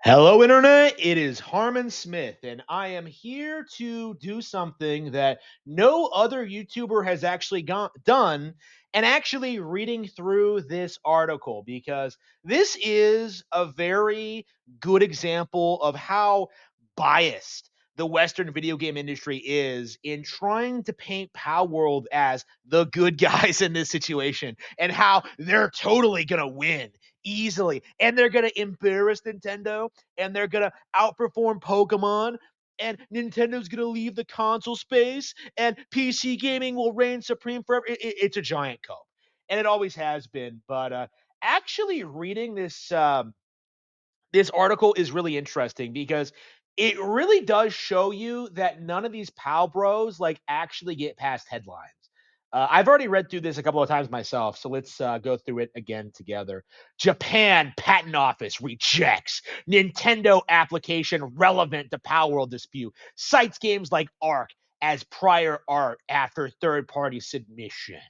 Hello, Internet. It is Harmon Smith, and I am here to do something that no other YouTuber has actually done, and actually reading through this article because this is a very good example of how biased the Western video game industry is in trying to paint Palworld as the good guys in this situation and how they're totally going to win easily and they're going to embarrass Nintendo and they're gonna outperform Pokemon. And Nintendo's gonna leave the console space, and PC gaming will reign supreme forever. It's a giant cope, and it always has been. But actually, reading this article is really interesting because it really does show you that none of these pal bros like actually get past headlines. I've already read through this a couple of times myself, so let's go through it again together. Japan Patent Office rejects Nintendo application relevant to Palworld dispute. Cites games like Ark as prior art after third-party submission.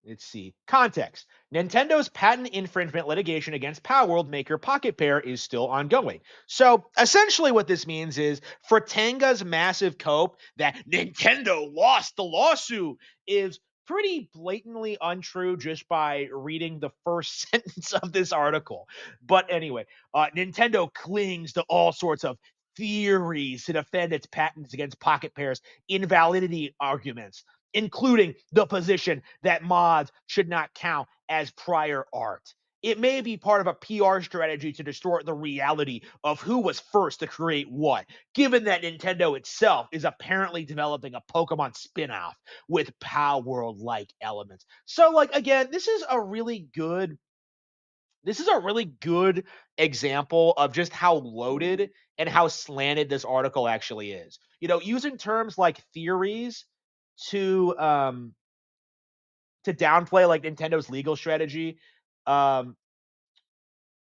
Let's see. Context. Nintendo's patent infringement litigation against Palworld maker Pocket Pair is still ongoing. So essentially, what this means is Fratanga's massive cope that Nintendo lost the lawsuit is pretty blatantly untrue just by reading the first sentence of this article. But anyway, Nintendo clings to all sorts of theories to defend its patents against Pocket Pair's invalidity arguments, including the position that mods should not count as prior art. It may be part of a PR strategy to distort the reality of who was first to create what, given that Nintendo itself is apparently developing a Pokemon spin-off with Palworld like elements. So like again, this is a really good example of just how loaded and how slanted this article actually is. Using terms like theories to um to downplay like Nintendo's legal strategy, um,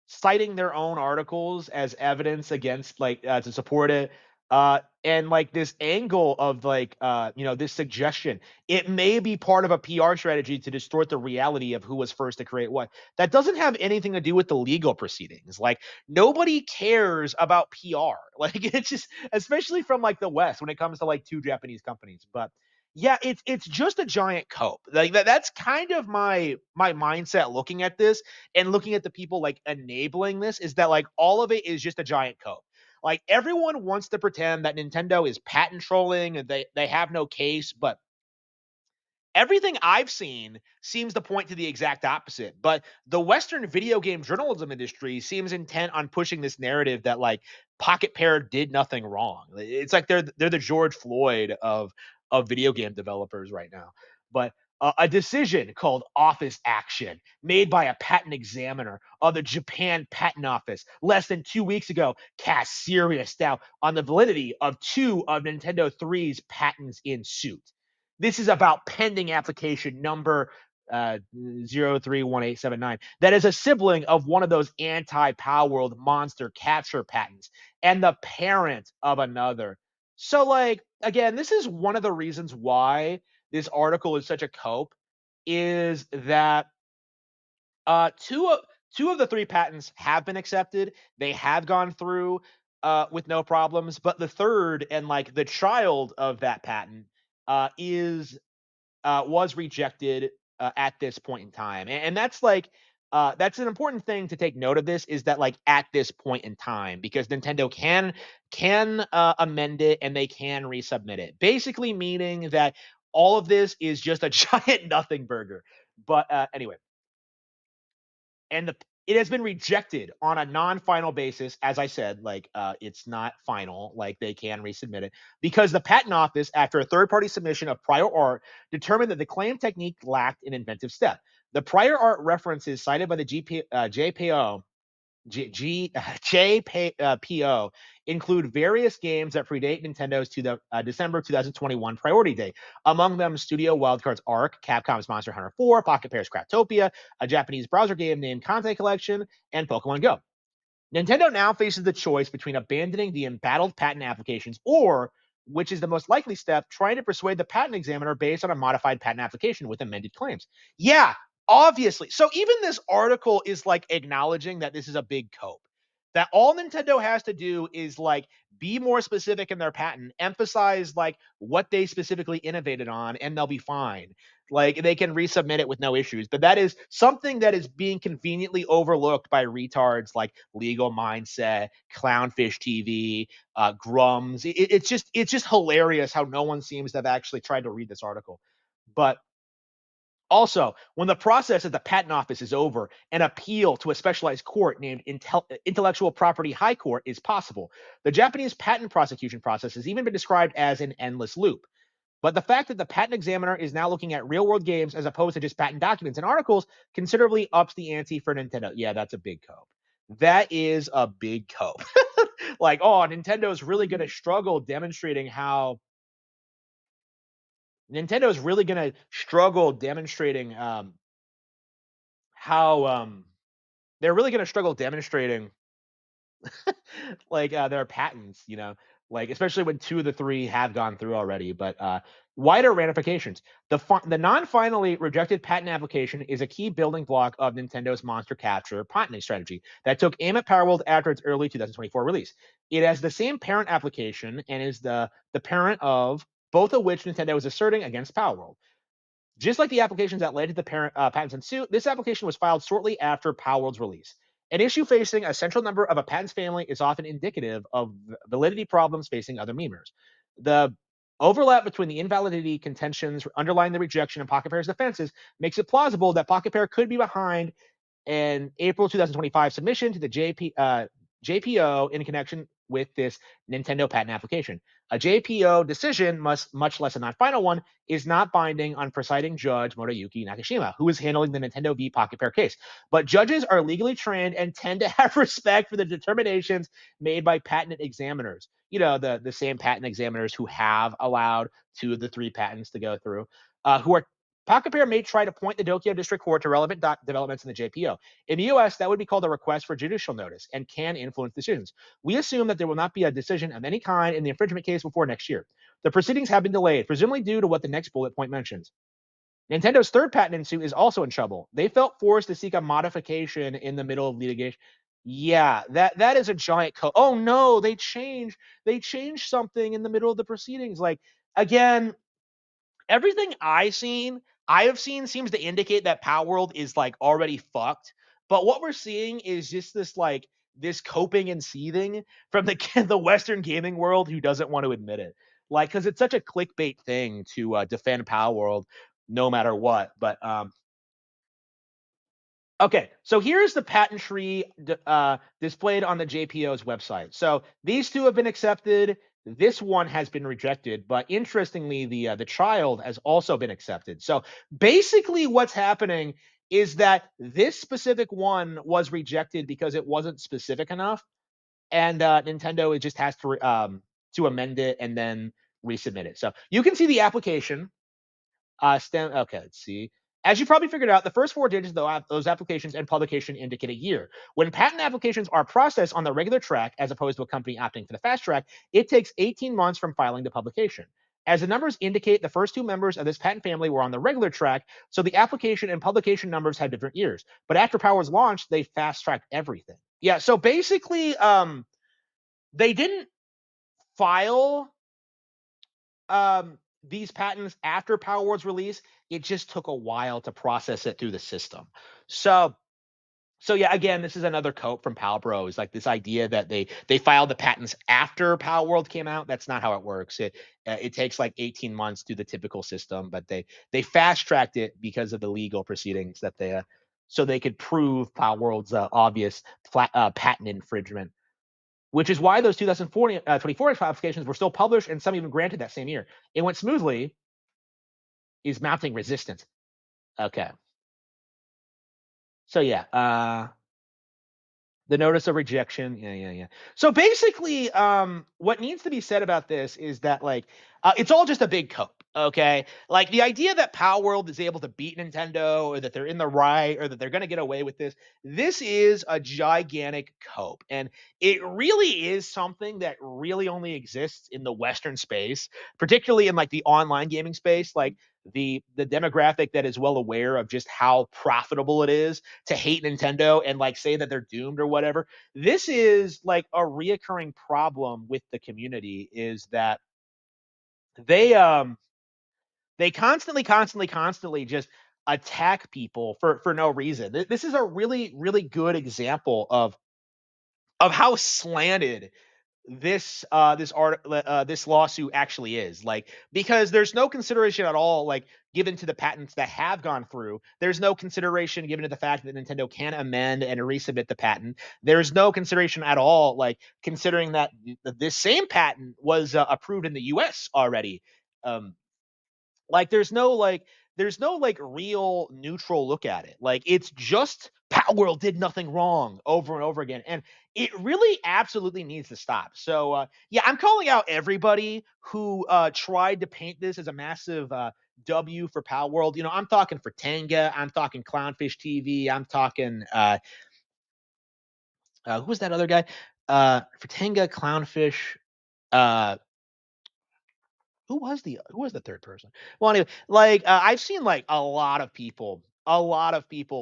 citing their own articles as evidence against to support it, and like this angle of this suggestion. It may be part of a PR strategy to distort the reality of who was first to create what. That doesn't have anything to do with the legal proceedings. Like nobody cares about PR. Like it's just, especially from like the West when it comes to like two Japanese companies. But yeah, it's just a giant cope. Like that's kind of my mindset looking at this and looking at the people like enabling this, is that like all of it is just a giant cope. Like everyone wants to pretend that Nintendo is patent trolling and they have no case, but everything I've seen seems to point to the exact opposite. But the Western video game journalism industry seems intent on pushing this narrative that like Pocket Pair did nothing wrong. It's like they're the George Floyd of video game developers right now. But a decision called Office Action, made by a patent examiner of the Japan Patent Office less than 2 weeks ago, cast serious doubt on the validity of two of Nintendo 3's patents in suit. This is about pending application number 031879 that is a sibling of one of those anti-Palworld monster capture patents and the parent of another. So, like, again, this is one of the reasons why this article is such a cope, is that uh, two of two of the three patents have been accepted. They have gone through with no problems, but the third and like the child of that patent is was rejected at this point in time, and that's like that's an important thing to take note of. This is that like at this point in time, because Nintendo can amend it and they can resubmit it, basically meaning that all of this is just a giant nothing burger. But anyway, and it has been rejected on a non-final basis. As I said, like it's not final, like they can resubmit it because the patent office, after a third-party submission of prior art, determined that the claim technique lacked an inventive step. The prior art references cited by the JPO JPO include various games that predate Nintendo's December 2021 priority date. Among them, Studio Wildcard's Ark, Capcom's Monster Hunter 4, Pocket Pair's Craftopia, a Japanese browser game named Content Collection, and Pokemon Go. Nintendo now faces the choice between abandoning the embattled patent applications or, which is the most likely step, trying to persuade the patent examiner based on a modified patent application with amended claims. Yeah, Obviously. So even this article is like acknowledging that this is a big cope. That all Nintendo has to do is like be more specific in their patent, emphasize like what they specifically innovated on, and they'll be fine. Like they can resubmit it with no issues. But that is something that is being conveniently overlooked by retards like Legal Mindset, Clownfish TV, Grums. It's just hilarious how no one seems to have actually tried to read this article. But also, when the process at the patent office is over, an appeal to a specialized court named Intellectual Property High Court is possible. The Japanese patent prosecution process has even been described as an endless loop. But the fact that the patent examiner is now looking at real world games as opposed to just patent documents and articles considerably ups the ante for Nintendo. Yeah, that's a big cope. That is a big cope. Like, oh, Nintendo's really going to struggle demonstrating how Nintendo's really going to struggle demonstrating how they're really going to struggle demonstrating like their patents, like especially when two of the three have gone through already. But wider ramifications. The non-finally rejected patent application is a key building block of Nintendo's monster capture patenting strategy that took aim at Palworld after its early 2024 release. It has the same parent application and is the parent of both of which Nintendo is asserting against Palworld. Just like the applications that led to the patents in suit, this application was filed shortly after Palworld's release. An issue facing a central member of a patents family is often indicative of validity problems facing other memers. The overlap between the invalidity contentions underlying the rejection and Pocket Pair's defenses makes it plausible that Pocket Pair could be behind an April 2025 submission to the JPO in connection with this Nintendo patent application. A JPO decision, much less a non-final one, is not binding on presiding judge Motoyuki Nakashima, who is handling the Nintendo v Pocket Pair case. But judges are legally trained and tend to have respect for the determinations made by patent examiners. The same patent examiners who have allowed two of the three patents to go through, who are Pocket Pair may try to point the Tokyo District Court to relevant developments in the JPO. In the US, that would be called a request for judicial notice and can influence decisions. We assume that there will not be a decision of any kind in the infringement case before next year. The proceedings have been delayed, presumably due to what the next bullet point mentions. Nintendo's third patent in suit is also in trouble. They felt forced to seek a modification in the middle of litigation. Yeah, that is a giant oh no, they changed something in the middle of the proceedings. Like again, everything I have seen seems to indicate that Palworld is like already fucked. But what we're seeing is just this coping and seething from the the Western gaming world who doesn't want to admit it. Like, because it's such a clickbait thing to defend Palworld no matter what. But okay, so here's the patent tree displayed on the JPO's website. So these two have been accepted. This one has been rejected, but interestingly, the child has also been accepted. So basically, what's happening is that this specific one was rejected because it wasn't specific enough, and Nintendo it just has to amend it and then resubmit it. So you can see the application. Okay, let's see. As you probably figured out, the first four digits of those applications and publication indicate a year. When patent applications are processed on the regular track, as opposed to a company opting for the fast track, it takes 18 months from filing to publication. As the numbers indicate, the first two members of this patent family were on the regular track, so the application and publication numbers had different years. But after Power's launch, they fast tracked everything. Yeah, so basically, they didn't file these patents after Palworld's release. It just took a while to process it through the system. So yeah, again, this is another cope from Pal Bros. Like this idea that they filed the patents after Palworld came out. That's not how it works. It takes like 18 months through the typical system, but they fast tracked it because of the legal proceedings that they so they could prove Palworld's obvious patent infringement, which is why those 2024 applications were still published and some even granted that same year. It went smoothly. Is mounting resistance. Okay. So yeah, the notice of rejection. Yeah. So basically, what needs to be said about this is that like, it's all just a big cope. Okay, like the idea that Palworld is able to beat Nintendo, or that they're in the right, or that they're going to get away with this. This is a gigantic cope, and it really is something that really only exists in the Western space, particularly in like the online gaming space. Like the demographic that is well aware of just how profitable it is to hate Nintendo and like say that they're doomed or whatever. This is like a reoccurring problem with the community is that they they constantly just attack people for no reason. This is a really good example of how slanted this lawsuit actually is, like, because there's no consideration at all like given to the patents that have gone through. There's no consideration given to the fact that Nintendo can amend and resubmit the patent. There's no consideration at all like considering that this same patent was approved in the US already. Um like there's no like real neutral look at it. Like it's just Palworld did nothing wrong over and over again. And it really absolutely needs to stop. So yeah, I'm calling out everybody who tried to paint this as a massive W for Palworld. You know, I'm talking for Tanga, I'm talking Clownfish TV, I'm talking who was that other guy? For Tanga, Clownfish, uh who was the third person? Well, anyway, like I've seen like a lot of people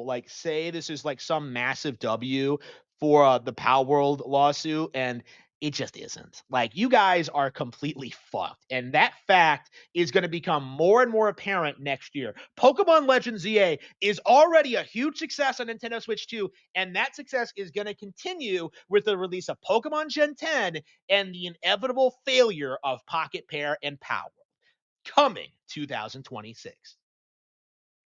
like say this is like some massive W for the Power World lawsuit, and it just isn't. Like you guys are completely fucked, and that fact is going to become more and more apparent next year. Pokemon Legends ZA is already a huge success on Nintendo Switch 2, and that success is going to continue with the release of Pokemon Gen 10 and the inevitable failure of Pocket Pair and Power coming 2026.